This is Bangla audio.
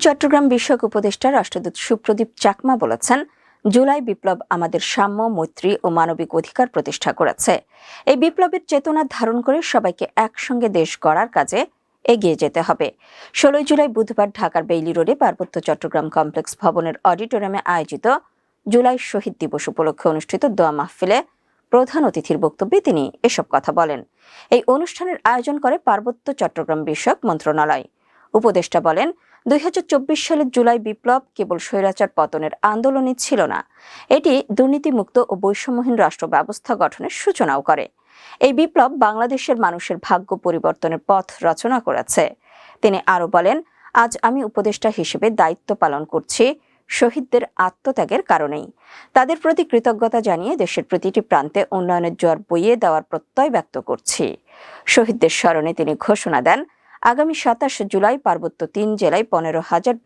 চট্টগ্রাম বিষয়ক উপদেষ্টা রাষ্ট্রদূত সুপ্রদীপ চাকমা বলেছেন, জুলাই বিপ্লব আমাদের সাম্য, মৈত্রী ও মানবিক অধিকার প্রতিষ্ঠা করেছে। এই বিপ্লবের চেতনা ধারণ করে সবাইকে একসঙ্গে দেশ গড়ার কাজে এগিয়ে যেতে হবে। 16 জুলাই বুধবার ঢাকার বেইলি রোডে পার্বত্য চট্টগ্রাম কমপ্লেক্স ভবনের অডিটোরিয়ামে আয়োজিত জুলাই শহীদ দিবস উপলক্ষে অনুষ্ঠিত দোয়া মাহফিলে প্রধান অতিথির বক্তব্যে তিনি এসব কথা বলেন। এই অনুষ্ঠানের আয়োজন করে পার্বত্য চট্টগ্রাম বিষয়ক মন্ত্রণালয়। উপদেষ্টা বলেন, 2024 সালের জুলাই বিপ্লব কেবল স্বৈরাচার পতনের আন্দোলনই ছিল না, এটি দুর্নীতিমুক্ত ও বৈষম্যহীন রাষ্ট্র ব্যবস্থা গঠনের সূচনাও করে। এই বিপ্লব বাংলাদেশের মানুষের ভাগ্য পরিবর্তনের পথ রচনা করেছে। তিনি আরও বলেন, আজ আমি উপদেষ্টা হিসেবে দায়িত্ব পালন করছি শহীদদের আত্মত্যাগের কারণেই। তাদের প্রতি কৃতজ্ঞতা জানিয়ে দেশের প্রতিটি প্রান্তে উন্নয়নের জোয়ার বইয়ে দেওয়ার প্রত্যয় ব্যক্ত করছি। শহীদদের স্মরণে তিনি ঘোষণা দেন, আগামী 27 জুলাই পার্বত্য 3 জেলায় 15,000